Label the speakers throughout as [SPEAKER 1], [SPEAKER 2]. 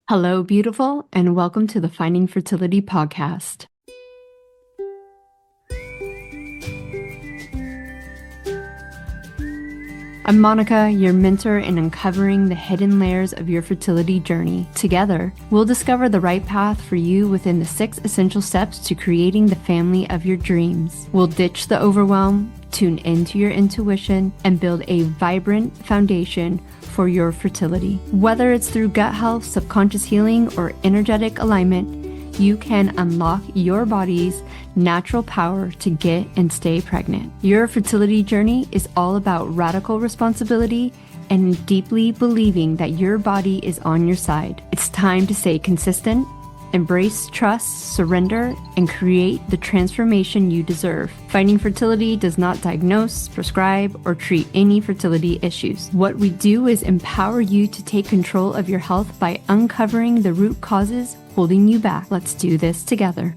[SPEAKER 1] Hello, beautiful, and welcome to the Finding Fertility podcast. I'm Monica, your mentor in uncovering the hidden layers of your fertility journey. Together, we'll discover the right path for you within the 6 essential steps to creating the family of your dreams. We'll ditch the overwhelm, tune into your intuition, and build a vibrant foundation for your fertility. Whether it's through gut health, subconscious healing, or energetic alignment, you can unlock your body's natural power to get and stay pregnant. Your fertility journey is all about radical responsibility and deeply believing that your body is on your side. It's time to stay consistent, embrace trust, surrender, and create the transformation you deserve. Finding Fertility does not diagnose, prescribe, or treat any fertility issues. What we do is empower you to take control of your health by uncovering the root causes holding you back. Let's do this together.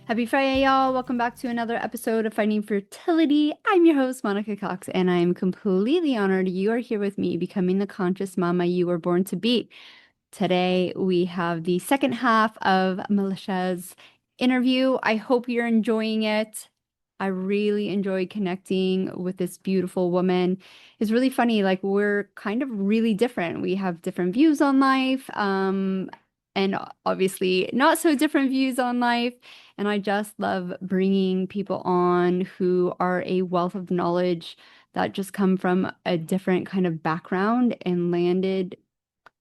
[SPEAKER 1] Happy Friday, y'all. Welcome back to another episode of Finding Fertility. I'm your host, Monica Cox, and I'm completely honored you are here with me, becoming the conscious mama you were born to be. Today, we have the second half of Melisha's interview. I hope you're enjoying it. I really enjoyed connecting with this beautiful woman. It's really funny, like we're kind of really different. We have different views on life, and obviously not so different views on life. And I just love bringing people on who are a wealth of knowledge that just come from a different kind of background and landed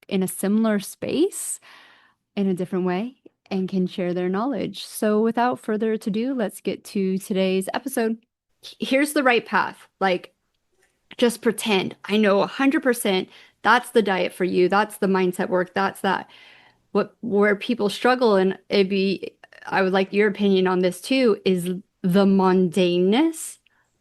[SPEAKER 1] in a similar space in a different way and can share their knowledge. So without further ado, let's get to today's episode. Here's the right path. Like, just pretend. I know 100% that's the diet for you. That's the mindset work. That's that. Where people struggle, and I would like your opinion on this too, is the mundaneness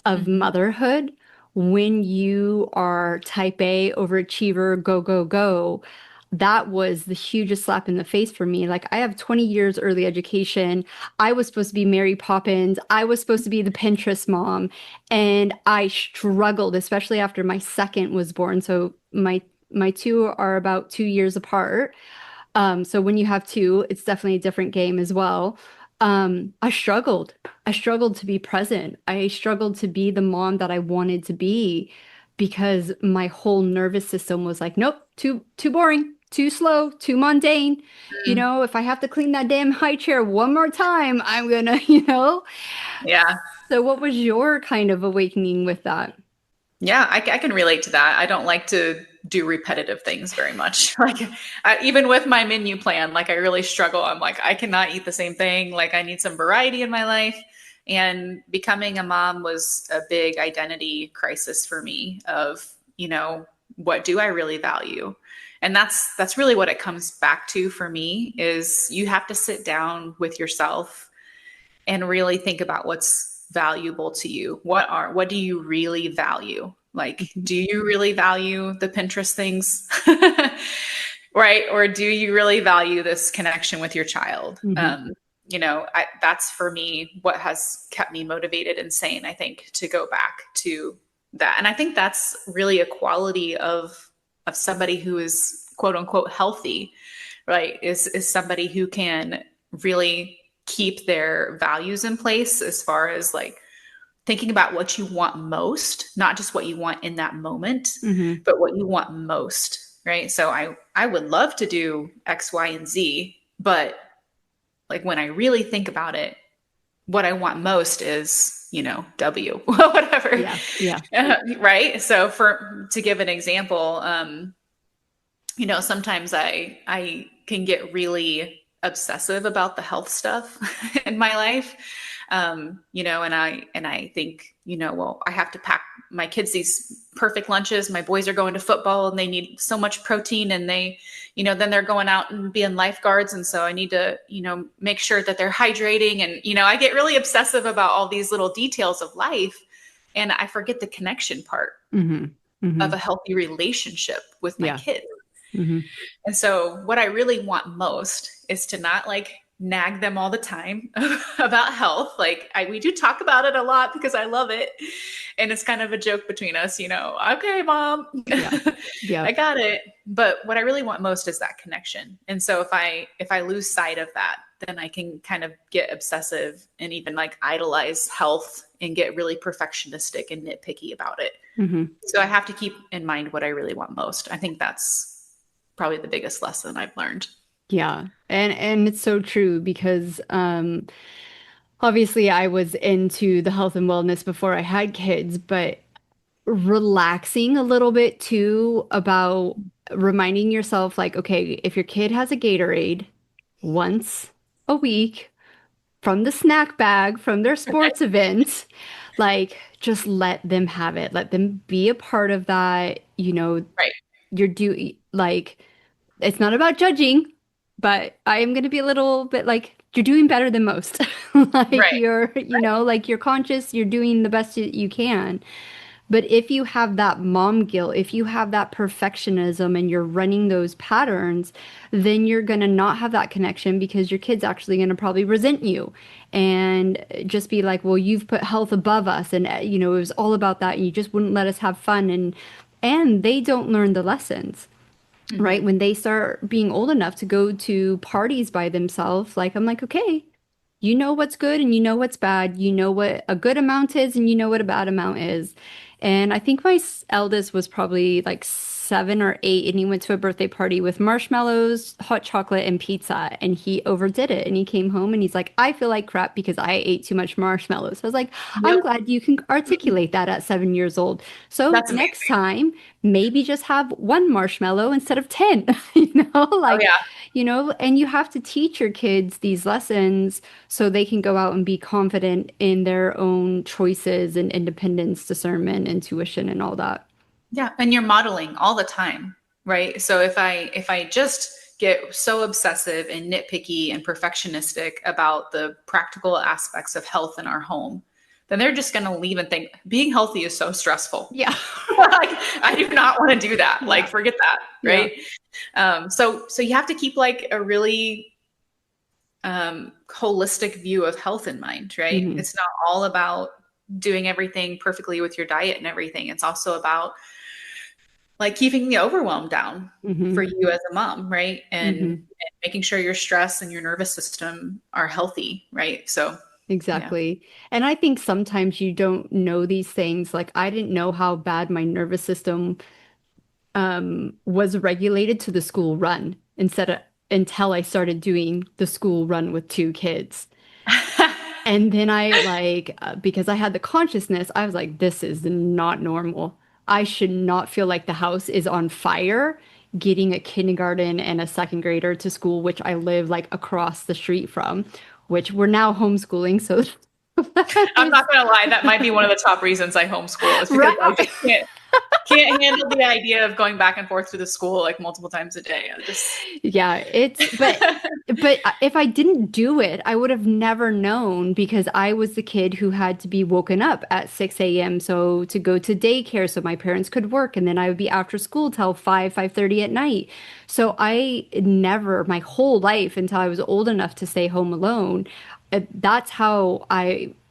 [SPEAKER 1] of motherhood. When you are type A, overachiever, go, go, go, that was the hugest slap in the face for me. Like, I have 20 years early education. I was supposed to be Mary Poppins. I was supposed to be the Pinterest mom. And I struggled, especially after my second was born. So my two are about 2 years apart. So when you have two, it's definitely a different game as well. I struggled. I struggled to be present. I struggled to be the mom that I wanted to be because my whole nervous system was like, nope, too boring, too slow, too mundane. You know, if I have to clean that damn high chair one more time, I'm gonna,
[SPEAKER 2] Yeah.
[SPEAKER 1] So what was your kind of awakening with that?
[SPEAKER 2] Yeah, I can relate to that. I don't like to do repetitive things very much. Even with my menu plan, like I really struggle. I'm like, I cannot eat the same thing. Like I need some variety in my life. And becoming a mom was a big identity crisis for me of, what do I really value? And that's really what it comes back to for me is you have to sit down with yourself and really think about what's valuable to you. What do you really value? Like, do you really value the Pinterest things? Right? Or do you really value this connection with your child? That's for me what has kept me motivated and sane, I think, to go back to that. And I think that's really a quality of somebody who is quote unquote healthy, right? Is somebody who can really keep their values in place as far as like thinking about what you want most, not just what you want in that moment, but what you want most, right? So I would love to do X, Y, and Z, but like when I really think about it, what I want most is, W, whatever.
[SPEAKER 1] Yeah.
[SPEAKER 2] Right. So to give an example, sometimes I can get really obsessive about the health stuff in my life. And I think, well, I have to pack my kids these perfect lunches. My boys are going to football and they need so much protein and they, then they're going out and being lifeguards. And so I need to, make sure that they're hydrating. And, I get really obsessive about all these little details of life. And I forget the connection part of a healthy relationship with my kids. And so what I really want most is to not like nag them all the time about health. Like we do talk about it a lot because I love it. And it's kind of a joke between us, okay, mom,
[SPEAKER 1] Yeah. Yeah.
[SPEAKER 2] I got it. But what I really want most is that connection. And so if I lose sight of that, then I can kind of get obsessive and even like idolize health and get really perfectionistic and nitpicky about it.
[SPEAKER 1] Mm-hmm.
[SPEAKER 2] So I have to keep in mind what I really want most. I think that's probably the biggest lesson I've learned.
[SPEAKER 1] Yeah. And it's so true because obviously I was into the health and wellness before I had kids, but relaxing a little bit too about reminding yourself like, okay, if your kid has a Gatorade once a week from the snack bag from their sports event, like just let them have it. Let them be a part of that.
[SPEAKER 2] Right.
[SPEAKER 1] You're like it's not about judging, but I am going to be a little bit like you're doing better than most. Like
[SPEAKER 2] Right.
[SPEAKER 1] like you're conscious, you're doing the best you can. But if you have that mom guilt, if you have that perfectionism and you're running those patterns, then you're going to not have that connection because your kid's actually going to probably resent you and just be like, well, you've put health above us. And, it was all about that. And you just wouldn't let us have fun. And they don't learn the lessons. Right.
[SPEAKER 2] Mm-hmm.
[SPEAKER 1] When they start being old enough to go to parties by themselves, like, I'm like, okay, you know what's good and you know what's bad. You know what a good amount is and you know what a bad amount is. And I think my eldest was probably like 7 or 8, and he went to a birthday party with marshmallows, hot chocolate, and pizza. And he overdid it. And he came home and he's like, I feel like crap because I ate too much marshmallows. So I was like, I'm
[SPEAKER 2] Yep.
[SPEAKER 1] glad you can articulate that at 7 years old. So
[SPEAKER 2] That's
[SPEAKER 1] next
[SPEAKER 2] amazing.
[SPEAKER 1] time, maybe just have one marshmallow instead of 10,
[SPEAKER 2] Oh
[SPEAKER 1] like,
[SPEAKER 2] yeah.
[SPEAKER 1] and you have to teach your kids these lessons so they can go out and be confident in their own choices and independence, discernment, intuition, and all that.
[SPEAKER 2] Yeah. And you're modeling all the time, right? So if I just get so obsessive and nitpicky and perfectionistic about the practical aspects of health in our home, then they're just going to leave and think being healthy is so stressful.
[SPEAKER 1] Yeah.
[SPEAKER 2] Like, I do not want to do that. Like,
[SPEAKER 1] Yeah.
[SPEAKER 2] forget that.
[SPEAKER 1] Yeah.
[SPEAKER 2] Right. So you have to keep like a really holistic view of health in mind, right?
[SPEAKER 1] Hmm.
[SPEAKER 2] It's not all about doing everything perfectly with your diet and everything. It's also about like keeping the overwhelm down
[SPEAKER 1] Hmm.
[SPEAKER 2] for you as a mom, right? And
[SPEAKER 1] Hmm.
[SPEAKER 2] making sure your stress and your nervous system are healthy, right? So, yeah.
[SPEAKER 1] Exactly. And I think sometimes you don't know these things. Like I didn't know how bad my nervous system was regulated to the school run instead of until I started doing the school run with 2 kids. And then because I had the consciousness, I was like, this is not normal. I should not feel like the house is on fire getting a kindergarten and a second grader to school, which I live like across the street from, which we're now homeschooling. So that
[SPEAKER 2] I'm
[SPEAKER 1] is
[SPEAKER 2] not going to lie. That might be one of the top reasons I homeschool is because I
[SPEAKER 1] right.
[SPEAKER 2] just can't handle the idea of going back and forth to the school like multiple times a day. I just
[SPEAKER 1] Yeah, but if I didn't do it, I would have never known because I was the kid who had to be woken up at 6 a.m. so to go to daycare so my parents could work and then I would be after school till 5:30 at night. So I never my whole life until I was old enough to stay home alone,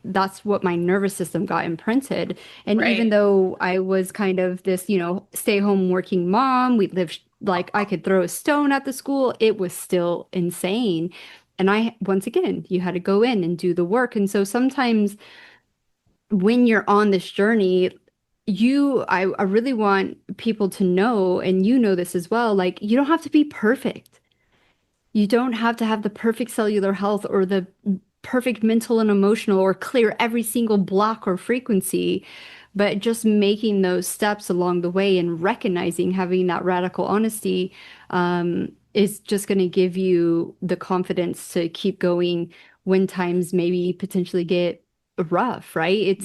[SPEAKER 1] that's what my nervous system got imprinted. And even
[SPEAKER 2] right.
[SPEAKER 1] though I was kind of this, stay home working mom, we lived like I could throw a stone at the school, it was still insane. And once again, you had to go in and do the work. And so sometimes when you're on this journey, I really want people to know, and you know this as well, like you don't have to be perfect. You don't have to have the perfect cellular health or the perfect mental and emotional or clear every single block or frequency, but just making those steps along the way and recognizing having that radical honesty is just going to give you the confidence to keep going when times maybe potentially get rough, right?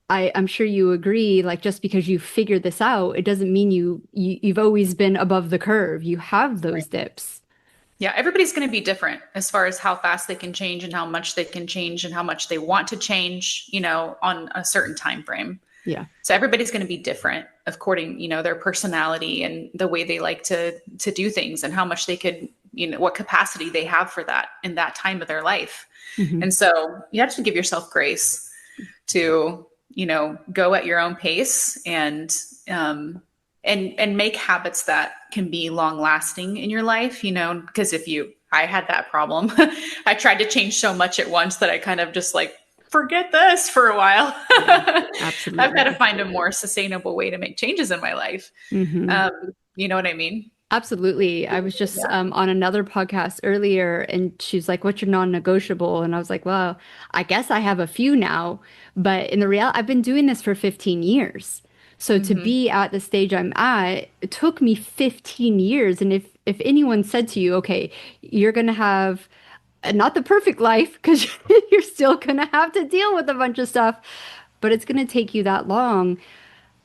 [SPEAKER 1] I'm sure you agree, like just because you figured this out, it doesn't mean you've always been above the curve. You have
[SPEAKER 2] Right.
[SPEAKER 1] those dips.
[SPEAKER 2] Yeah, everybody's going to be different as far as how fast they can change and how much they can change and how much they want to change, on a certain time frame.
[SPEAKER 1] Yeah.
[SPEAKER 2] So everybody's going to be different according, their personality and the way they like to do things and how much they could what capacity they have for that in that time of their life.
[SPEAKER 1] Mhm.
[SPEAKER 2] And so you have to give yourself grace to, go at your own pace and make habits that can be long lasting in your life, because I had that problem. I tried to change so much at once that I kind of just like, forget this for a while.
[SPEAKER 1] Yeah,
[SPEAKER 2] I've got to
[SPEAKER 1] absolutely.
[SPEAKER 2] find a more sustainable way to make changes in my life.
[SPEAKER 1] Hmm.
[SPEAKER 2] You know what I mean?
[SPEAKER 1] Absolutely. I was just
[SPEAKER 2] Yeah.
[SPEAKER 1] on another podcast earlier, and she's like, "What's your non-negotiable?" And I was like, "Well, I guess I have a few now, but in the reality, I've been doing this for 15 years. So to
[SPEAKER 2] Hmm.
[SPEAKER 1] be at the stage I'm at, it took me 15 years. And if anyone said to you, okay, you're gonna have not the perfect life because you're still gonna have to deal with a bunch of stuff, but it's gonna take you that long."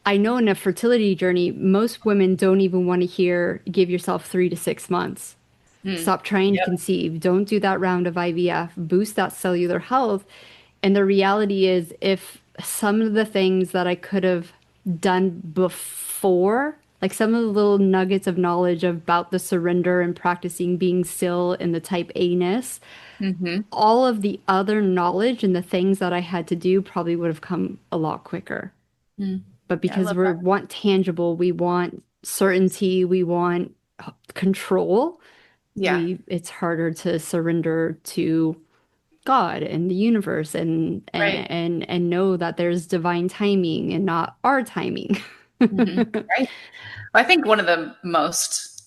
[SPEAKER 1] I know in a fertility journey, most women don't even want to hear give yourself 3 to 6 months.
[SPEAKER 2] Mm.
[SPEAKER 1] Stop trying to
[SPEAKER 2] Yep.
[SPEAKER 1] conceive. Don't do that round of IVF. Boost that cellular health. And the reality is, if some of the things that I could have done before, like some of the little nuggets of knowledge about the surrender and practicing being still and the type A-ness,
[SPEAKER 2] Hmm.
[SPEAKER 1] all of the other knowledge and the things that I had to do probably would have come a lot quicker.
[SPEAKER 2] Mm.
[SPEAKER 1] But
[SPEAKER 2] Yeah, I
[SPEAKER 1] because
[SPEAKER 2] love
[SPEAKER 1] we
[SPEAKER 2] that.
[SPEAKER 1] want tangible, we want certainty, we want control,
[SPEAKER 2] Yeah.
[SPEAKER 1] we it's harder to surrender to God and the universe
[SPEAKER 2] Right.
[SPEAKER 1] and know that there's divine timing and not our timing.
[SPEAKER 2] Hmm. Right. I think one of the most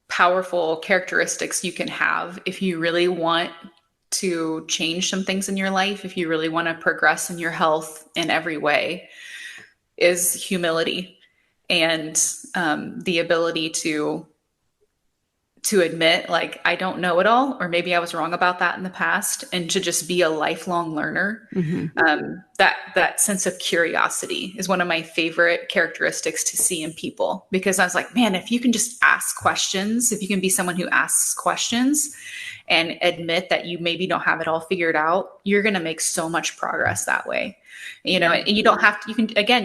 [SPEAKER 2] powerful characteristics you can have if you really want to change some things in your life, if you really want to progress in your health in every way, is humility and the ability to admit like I don't know it all, or maybe I was wrong about that in the past, and to just be a lifelong learner.
[SPEAKER 1] Hmm.
[SPEAKER 2] That sense of curiosity is one of my favorite characteristics to see in people, because I was like, man, if you can just ask questions, if you can be someone who asks questions and admit that you maybe don't have it all figured out, you're going to make so much progress that way.
[SPEAKER 1] Yeah.
[SPEAKER 2] And you don't have to, you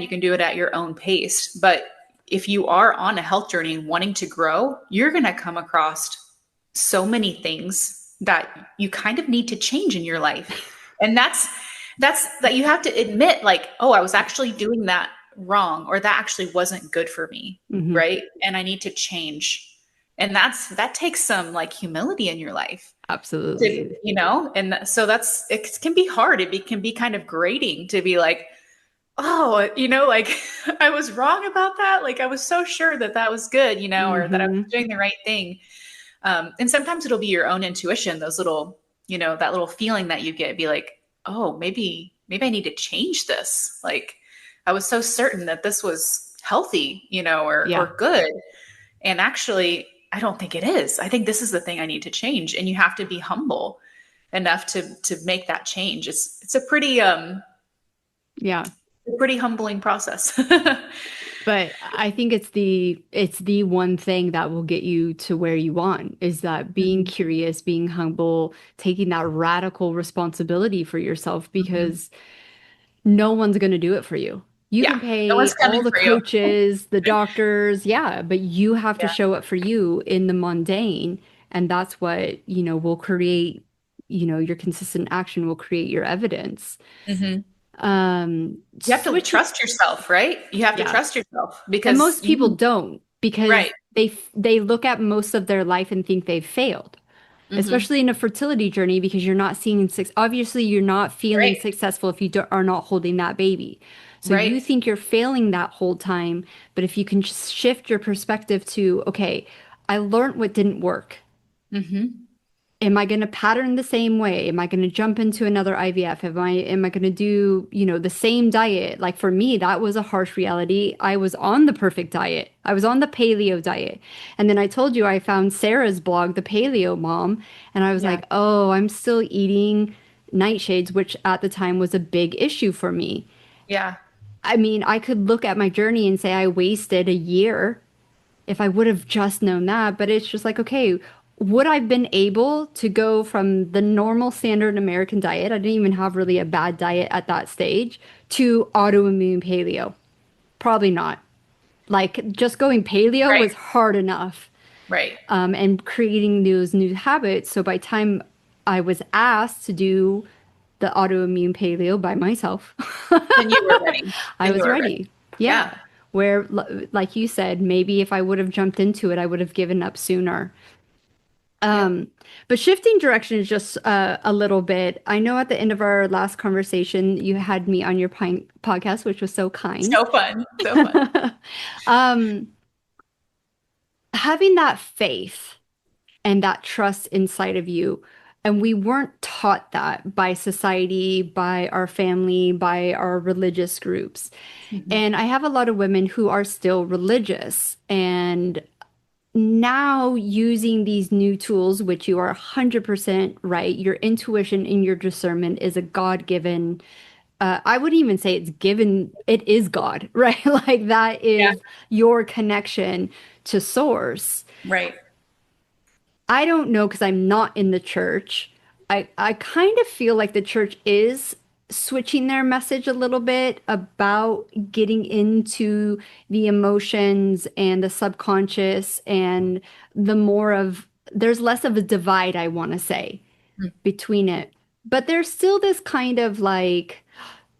[SPEAKER 2] can do it at your own pace, but if you are on a health journey and wanting to grow, you're going to come across so many things that you kind of need to change in your life. And that's that you have to admit like, oh, I was actually doing that wrong, or that actually wasn't good for me,
[SPEAKER 1] Hmm.
[SPEAKER 2] right? And I need to change. And that takes some like humility in your life to,
[SPEAKER 1] Absolutely.
[SPEAKER 2] and so it can be hard. Can be kind of grating to be like, oh, like I was wrong about that. Like I was so sure that that was good, or that I was
[SPEAKER 1] Hmm.
[SPEAKER 2] doing the right thing. And sometimes it'll be your own intuition, those little, that little feeling that you get, be like, oh, maybe I need to change this. Like I was so certain that this was healthy,
[SPEAKER 1] Yeah.
[SPEAKER 2] or good. And actually, I don't think it is. I think this is the thing I need to change. And you have to be humble enough to make that change. It's
[SPEAKER 1] Yeah.
[SPEAKER 2] a pretty humbling process.
[SPEAKER 1] But I think it's the one thing that will get you to where you want is that being
[SPEAKER 2] Mhm.
[SPEAKER 1] curious, being humble, taking that radical responsibility for yourself
[SPEAKER 2] Mhm.
[SPEAKER 1] because no one's going to do it for you. You
[SPEAKER 2] Yeah.
[SPEAKER 1] can
[SPEAKER 2] No
[SPEAKER 1] pay
[SPEAKER 2] one's
[SPEAKER 1] all
[SPEAKER 2] coming
[SPEAKER 1] the
[SPEAKER 2] for you.
[SPEAKER 1] coaches, the doctors, yeah, but you have to
[SPEAKER 2] Yeah.
[SPEAKER 1] show up for you in the mundane, and that's what, will create, your consistent action will create your evidence.
[SPEAKER 2] Mhm. You have to
[SPEAKER 1] Switch it,
[SPEAKER 2] trust yourself, right? You have to
[SPEAKER 1] yeah.
[SPEAKER 2] trust yourself
[SPEAKER 1] And
[SPEAKER 2] because
[SPEAKER 1] most people don't because
[SPEAKER 2] right.
[SPEAKER 1] they look at most of their life and think they've failed,
[SPEAKER 2] Mhm.
[SPEAKER 1] especially in a fertility journey because you're not seeing six. Obviously, you're not feeling
[SPEAKER 2] Right.
[SPEAKER 1] successful if you are not holding that baby. So
[SPEAKER 2] Right.
[SPEAKER 1] you think you're failing that whole time, but if you can just shift your perspective to, okay, I learned what didn't work.
[SPEAKER 2] Mhm.
[SPEAKER 1] Am I going to pattern the same way? Am I going to jump into another IVF? Am I going to do, the same diet? Like for me, that was a harsh reality. I was on the perfect diet. I was on the paleo diet. And then I told you I found Sarah's blog, The Paleo Mom, and I was
[SPEAKER 2] Yeah.
[SPEAKER 1] like, "Oh, I'm still eating nightshades," which at the time was a big issue for me.
[SPEAKER 2] Yeah.
[SPEAKER 1] I mean, I could look at my journey and say I wasted a year if I would have just known that. But it's just like, okay, would I've been able to go from the normal standard American diet? I didn't even have really a bad diet at that stage to autoimmune paleo. Probably not. Like just going paleo
[SPEAKER 2] Right.
[SPEAKER 1] was hard enough.
[SPEAKER 2] Right.
[SPEAKER 1] And creating those new habits. So by time I was asked to do the autoimmune paleo by myself,
[SPEAKER 2] Then you were ready.
[SPEAKER 1] I
[SPEAKER 2] Then you
[SPEAKER 1] was
[SPEAKER 2] were ready.
[SPEAKER 1] ready. Yeah.
[SPEAKER 2] Yeah.
[SPEAKER 1] Where, like you said, maybe if I would have jumped into it, I would have given up sooner.
[SPEAKER 2] Yep.
[SPEAKER 1] But shifting directions just a little bit. I know at the end of our last conversation, you had me on your podcast, which was so kind.
[SPEAKER 2] So fun. So fun.
[SPEAKER 1] Having that faith and that trust inside of you. And we weren't taught that by society, by our family, by our religious groups.
[SPEAKER 2] Mhm.
[SPEAKER 1] And I have a lot of women who are still religious and now using these new tools, which you are 100% right, your intuition and your discernment is a God-given, I wouldn't even say it's given, it is God, right? Like that
[SPEAKER 2] Yeah.
[SPEAKER 1] is your connection to source.
[SPEAKER 2] Right.
[SPEAKER 1] I don't know because I'm not in the church. I kind of feel like the church is switching their message a little bit about getting into the emotions and the subconscious and the more of there's less of a divide, I want to say,
[SPEAKER 2] Mm.
[SPEAKER 1] between it. But there's still this kind of like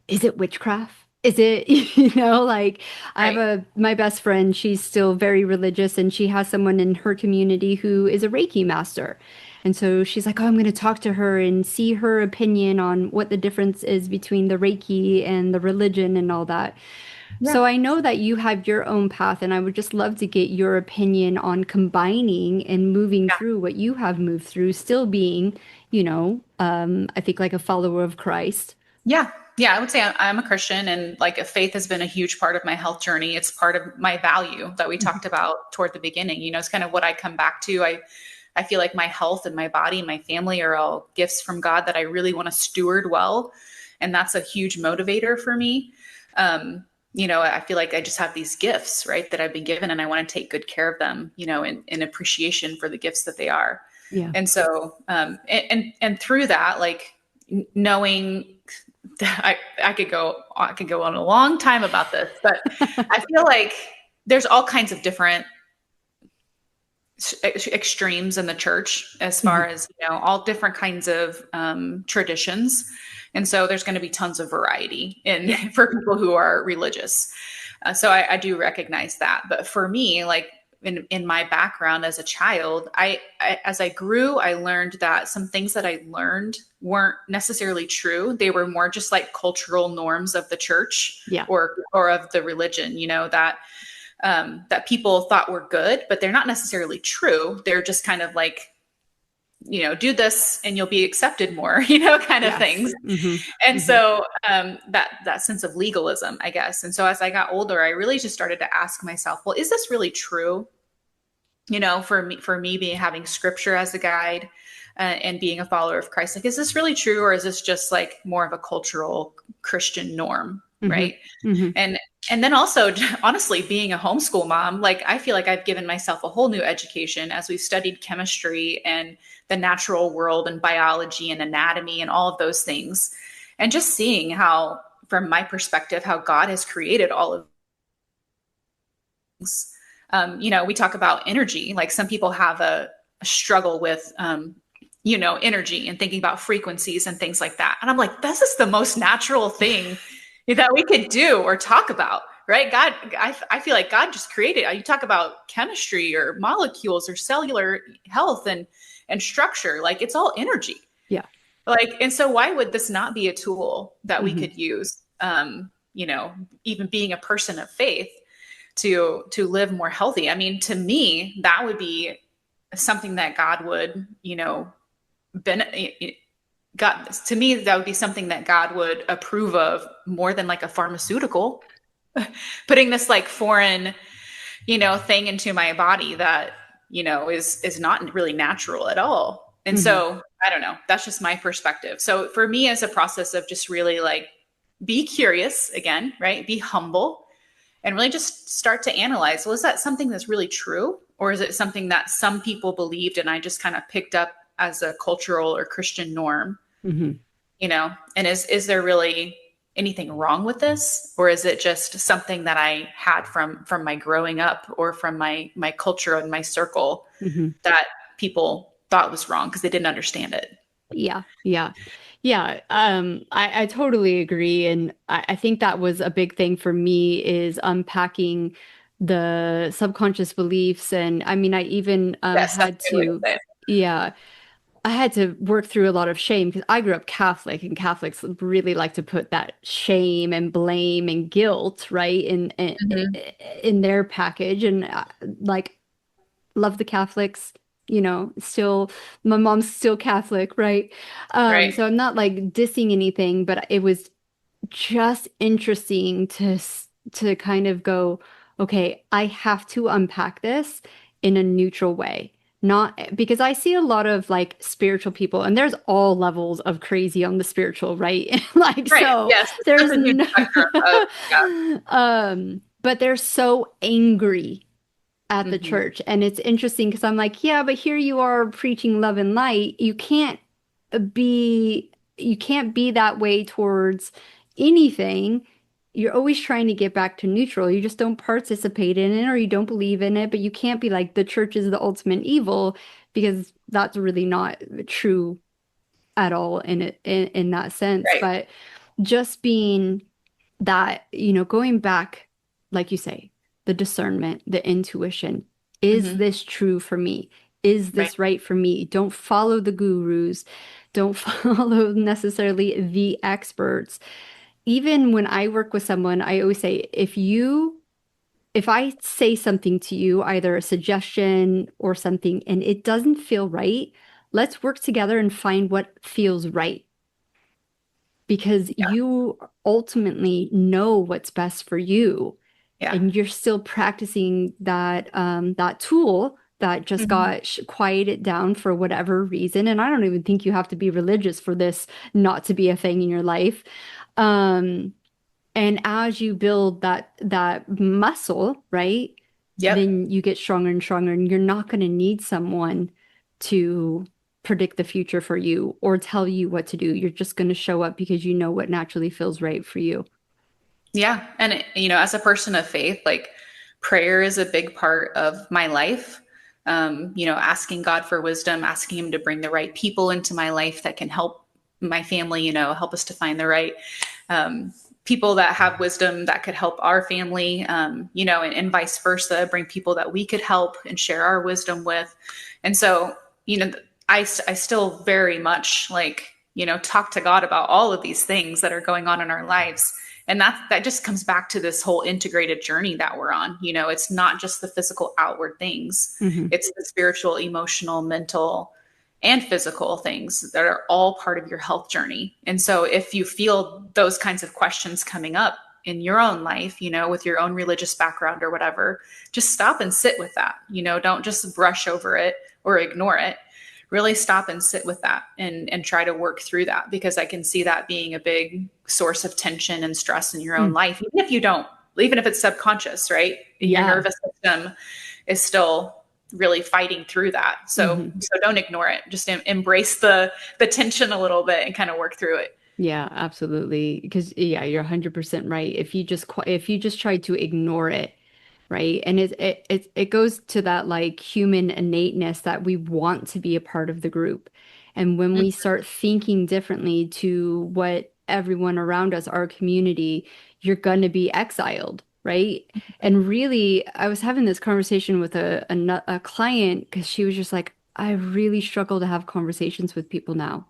[SPEAKER 1] is it witchcraft? Is it, like I have
[SPEAKER 2] Right.
[SPEAKER 1] my best friend, she's still very religious and she has someone in her community who is a Reiki master. And so she's like, oh, I'm going to talk to her and see her opinion on what the difference is between the Reiki and the religion and all that.
[SPEAKER 2] Yeah.
[SPEAKER 1] So I know that you have your own path, and I would just love to get your opinion on combining and moving
[SPEAKER 2] Yeah.
[SPEAKER 1] through what you have moved through, still being, I think like a follower of Christ.
[SPEAKER 2] Yeah. Yeah. I would say I'm a Christian, and like faith has been a huge part of my health journey. It's part of my value that we talked about toward the beginning. It's kind of what I come back to. I feel like my health and my body and my family are all gifts from God that I really want to steward well. And that's a huge motivator for me. I feel like I just have these gifts, right, that I've been given, and I want to take good care of them, in appreciation for the gifts that they are.
[SPEAKER 1] Yeah.
[SPEAKER 2] And so, and through that, like knowing that I could go on a long time about this, but I feel like there's all kinds of different extremes in the church as far as all different kinds of traditions, and so there's going to be tons of variety in for people who are religious. So I do recognize that, but for me, like in my background as a child, I as I grew, I learned that some things that I learned weren't necessarily true. They were more just like cultural norms of the church
[SPEAKER 1] Yeah.
[SPEAKER 2] or of the religion, that people thought were good, but they're not necessarily true. They're just kind of like, do this and you'll be accepted more, kind of
[SPEAKER 1] Yes.
[SPEAKER 2] things. And so that sense of legalism, I guess. And so as I got older, I really just started to ask myself, well, is this really true? For me being having scripture as a guide and being a follower of Christ, like, is this really true? Or is this just like more of a cultural Christian norm? Right. And then also, honestly, being a homeschool mom, like I feel like I've given myself a whole new education as we've studied chemistry and the natural world and biology and anatomy and all of those things. And just seeing how, from my perspective, how God has created all of things. We talk about energy, like some people have a struggle with, energy and thinking about frequencies and things like that. And I'm like, this is the most natural thing that we could do or talk about, right? God, I feel like God just created, you talk about chemistry or molecules or cellular health and structure, like it's all energy.
[SPEAKER 1] Yeah.
[SPEAKER 2] Like, and so why would this not be a tool that we could use, even being a person of faith to live more healthy? I mean, to me, that would be something that God would, God, to me, that would be something that God would approve of more than like a pharmaceutical, putting this like foreign, thing into my body that, is not really natural at all. And so I don't know, that's just my perspective. So for me, as a process of just really like be curious again, right? Be humble and really just start to analyze, well, is that something that's really true? Or is it something that some people believed and I just kind of picked up as a cultural or Christian norm? And is there really anything wrong with this, or is it just something that I had from my growing up or from my culture and my circle
[SPEAKER 1] Hmm.
[SPEAKER 2] that people thought was wrong because they didn't understand it?
[SPEAKER 1] Yeah, yeah, yeah. I totally agree, and I think that was a big thing for me is unpacking the subconscious beliefs, and I mean, I even
[SPEAKER 2] Yes, that's
[SPEAKER 1] had
[SPEAKER 2] a good way to
[SPEAKER 1] to,
[SPEAKER 2] say it.
[SPEAKER 1] yeah, I had to work through a lot of shame because I grew up Catholic, and Catholics really like to put that shame and blame and guilt, right,
[SPEAKER 2] Mhm.
[SPEAKER 1] in their package, and like love the Catholics, still my mom's still Catholic, right?
[SPEAKER 2] Right.
[SPEAKER 1] So I'm not like dissing anything, but it was just interesting to kind of go, okay, I have to unpack this in a neutral way. Not because I see a lot of like spiritual people, and there's all levels of crazy on the spiritual, right? Like,
[SPEAKER 2] Right.
[SPEAKER 1] so
[SPEAKER 2] Yes. It's
[SPEAKER 1] there's
[SPEAKER 2] such a huge
[SPEAKER 1] no,
[SPEAKER 2] spectrum of, yeah.
[SPEAKER 1] but they're so angry at the
[SPEAKER 2] Hmm.
[SPEAKER 1] church. And it's interesting because I'm like, yeah, but here you are preaching love and light. You can't be that way towards anything. You're always trying to get back to neutral. You just don't participate in it or you don't believe in it, but you can't be like the church is the ultimate evil because that's really not true at all in that sense.
[SPEAKER 2] Right.
[SPEAKER 1] But just being that, going back, like you say, the discernment, the intuition. Is
[SPEAKER 2] Hmm.
[SPEAKER 1] this true for me? Is
[SPEAKER 2] Right.
[SPEAKER 1] this right for me? Don't follow the gurus. Don't follow necessarily the experts. Even when I work with someone, I always say, if I say something to you, either a suggestion or something, and it doesn't feel right, let's work together and find what feels right because
[SPEAKER 2] Yeah.
[SPEAKER 1] you ultimately know what's best for you
[SPEAKER 2] Yeah.
[SPEAKER 1] and you're still practicing that tool that just
[SPEAKER 2] Hmm.
[SPEAKER 1] got quieted down for whatever reason. And I don't even think you have to be religious for this not to be a thing in your life. Um, and as you build that muscle, right,
[SPEAKER 2] Yep.
[SPEAKER 1] then you get stronger and stronger, and you're not going to need someone to predict the future for you or tell you what to do. You're just going to show up because you know what naturally feels right for you.
[SPEAKER 2] Yeah. And, as a person of faith, like prayer is a big part of my life. Asking God for wisdom, asking Him to bring the right people into my life that can help my family, help us to find the right um, people that have wisdom that could help our family, and vice versa, bring people that we could help and share our wisdom with. And so, I still very much like, talk to God about all of these things that are going on in our lives. And that just comes back to this whole integrated journey that we're on. It's not just the physical outward things,
[SPEAKER 1] Hmm.
[SPEAKER 2] it's the spiritual, emotional, mental, and physical things that are all part of your health journey. And so if you feel those kinds of questions coming up in your own life, with your own religious background or whatever, just stop and sit with that. Don't just brush over it or ignore it. Really stop and sit with that and try to work through that, because I can see that being a big source of tension and stress in your own life, even if it's subconscious, right? Your
[SPEAKER 1] Yeah.
[SPEAKER 2] nervous system is still really fighting through that. So
[SPEAKER 1] Hmm.
[SPEAKER 2] so don't ignore it. Just embrace the tension a little bit and kind of work through it.
[SPEAKER 1] Yeah, absolutely. Because yeah, you're 100% right. If you just try to ignore it, right? And it goes to that like human innateness that we want to be a part of the group. And when we start thinking differently to what everyone around us, our community, you're gonna be exiled, right? And really, I was having this conversation with a client because she was just like, I really struggle to have conversations with people now.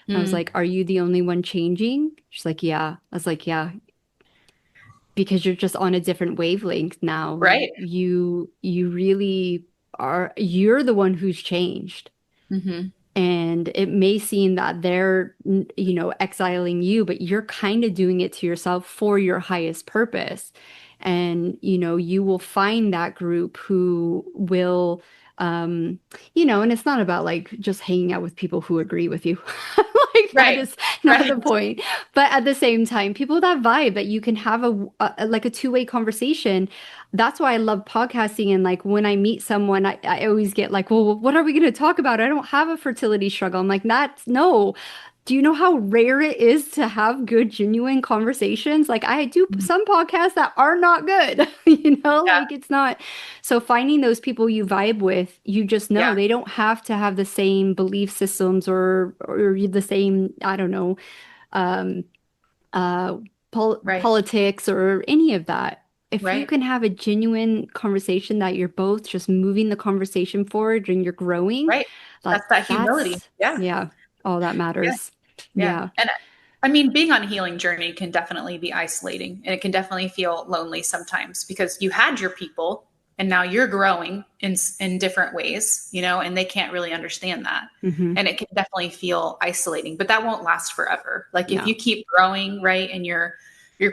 [SPEAKER 1] I was
[SPEAKER 2] Mm,
[SPEAKER 1] like, are you the only one changing? She's like, yeah. I was like, yeah, because you're just on a different wavelength now.
[SPEAKER 2] right.
[SPEAKER 1] You really are, you're the one who's changed.
[SPEAKER 2] Hmm.
[SPEAKER 1] And it may seem that they're, exiling you, but you're kind of doing it to yourself for your highest purpose. And, you will find that group who will, um, and it's not about like just hanging out with people who agree with you. Like that
[SPEAKER 2] Right.
[SPEAKER 1] is not
[SPEAKER 2] Right.
[SPEAKER 1] the point. But at the same time, people that vibe that you can have like a two-way conversation. That's why I love podcasting. And like when I meet someone, I always get like, well, what are we going to talk about? I don't have a fertility struggle. I'm like, that's no. Do you know how rare it is to have good, genuine conversations? Like I do some podcasts that are not good,
[SPEAKER 2] Yeah.
[SPEAKER 1] like it's not. So finding those people you vibe with, you just know
[SPEAKER 2] Yeah.
[SPEAKER 1] they don't have to have the same belief systems or the same, I don't know, um, uh,
[SPEAKER 2] Right.
[SPEAKER 1] politics or any of that. If you
[SPEAKER 2] Right.
[SPEAKER 1] can have a genuine conversation that you're both just moving the conversation forward and you're growing,
[SPEAKER 2] Right.
[SPEAKER 1] like
[SPEAKER 2] That's that humility.
[SPEAKER 1] that's,
[SPEAKER 2] Yeah.
[SPEAKER 1] yeah, all that
[SPEAKER 2] Yeah.
[SPEAKER 1] matters.
[SPEAKER 2] Yeah.
[SPEAKER 1] Yeah.
[SPEAKER 2] And I mean, being on a healing journey can definitely be isolating and it can definitely feel lonely sometimes because you had your people and now you're growing in different ways, and they can't really understand that.
[SPEAKER 1] Hmm.
[SPEAKER 2] And it can definitely feel isolating, but that won't last forever. Like if
[SPEAKER 1] No.
[SPEAKER 2] you keep growing, right, and you're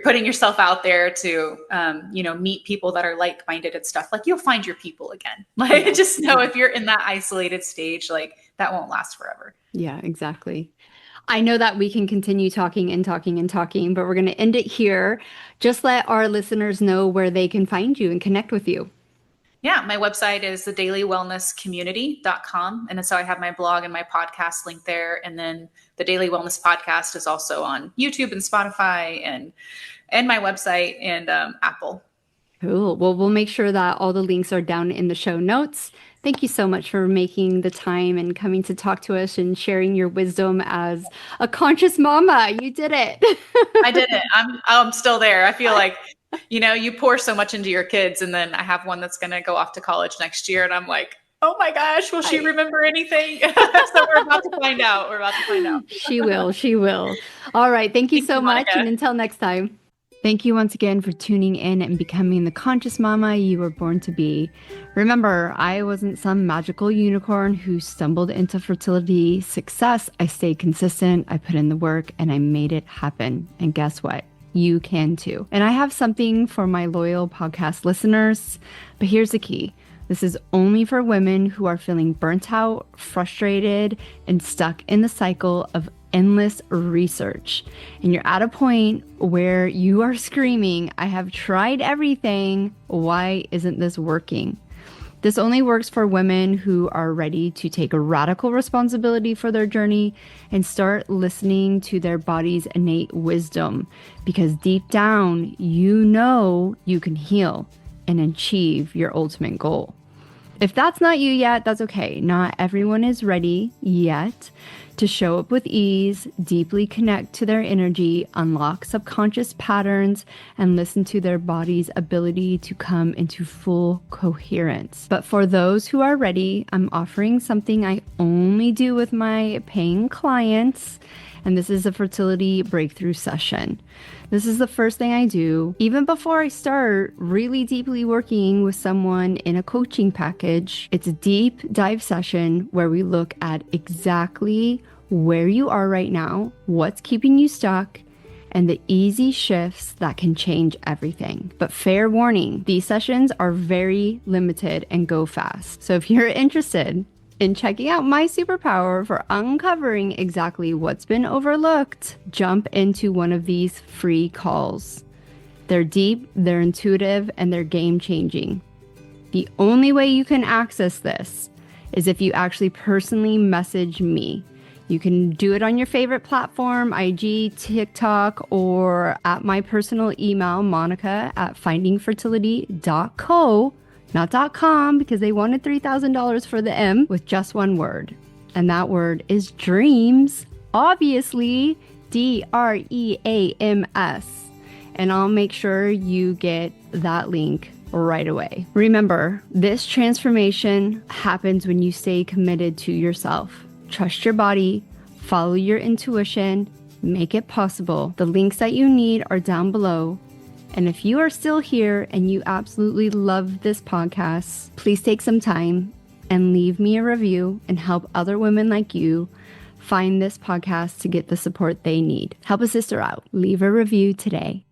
[SPEAKER 2] putting yourself out there to meet people that are like-minded and stuff, like you'll find your people again. Like
[SPEAKER 1] Yeah.
[SPEAKER 2] just know if you're in that isolated stage, like that won't last forever.
[SPEAKER 1] Yeah, exactly. I know that we can continue talking and talking and talking, but we're going to end it here. Just let our listeners know where they can find you and connect with you.
[SPEAKER 2] Yeah, my website is thedailywellnesscommunity.com. And so I have my blog and my podcast link there. And then the Daily Wellness Podcast is also on YouTube and Spotify and my website and Apple.
[SPEAKER 1] Cool. Well, we'll make sure that all the links are down in the show notes. Thank you so much for making the time and coming to talk to us and sharing your wisdom as a conscious mama. You did it.
[SPEAKER 2] I did it. I'm still there. I feel like, you pour so much into your kids, and then I have one that's going to go off to college next year, and I'm like, oh my gosh, will she remember anything? So we're about to find out. We're about to find out.
[SPEAKER 1] She will. She will. All right. Thank you so much.
[SPEAKER 2] Monica.
[SPEAKER 1] And until next time. Thank you once again for tuning in and becoming the conscious mama you were born to be. Remember, I wasn't some magical unicorn who stumbled into fertility success. I stayed consistent, I put in the work, and I made it happen. And guess what? You can too. And I have something for my loyal podcast listeners, but here's the key. This is only for women who are feeling burnt out, frustrated, and stuck in the cycle of endless research. And you're at a point where you are screaming, I have tried everything. Why isn't this working? This only works for women who are ready to take a radical responsibility for their journey and start listening to their body's innate wisdom. Because deep down, you can heal and achieve your ultimate goal. If that's not you yet, that's okay. Not everyone is ready yet to show up with ease, deeply connect to their energy, unlock subconscious patterns, and listen to their body's ability to come into full coherence. But for those who are ready, I'm offering something I only do with my paying clients, and this is a fertility breakthrough session. This is the first thing I do, even before I start really deeply working with someone in a coaching package. It's a deep dive session where we look at exactly where you are right now, what's keeping you stuck, and the easy shifts that can change everything. But fair warning, these sessions are very limited and go fast. So if you're interested in checking out my superpower for uncovering exactly what's been overlooked, jump into one of these free calls. They're deep, they're intuitive, and they're game-changing. The only way you can access this is if you actually personally message me. You can do it on your favorite platform, IG, TikTok, or at my personal email, monica@findingfertility.co. Not .com, because they wanted $3,000 for the M with just one word. And that word is dreams, obviously, DREAMS. And I'll make sure you get that link right away. Remember, this transformation happens when you stay committed to yourself. Trust your body, follow your intuition, make it possible. The links that you need are down below. And if you are still here and you absolutely love this podcast, please take some time and leave me a review and help other women like you find this podcast to get the support they need. Help a sister out. Leave a review today.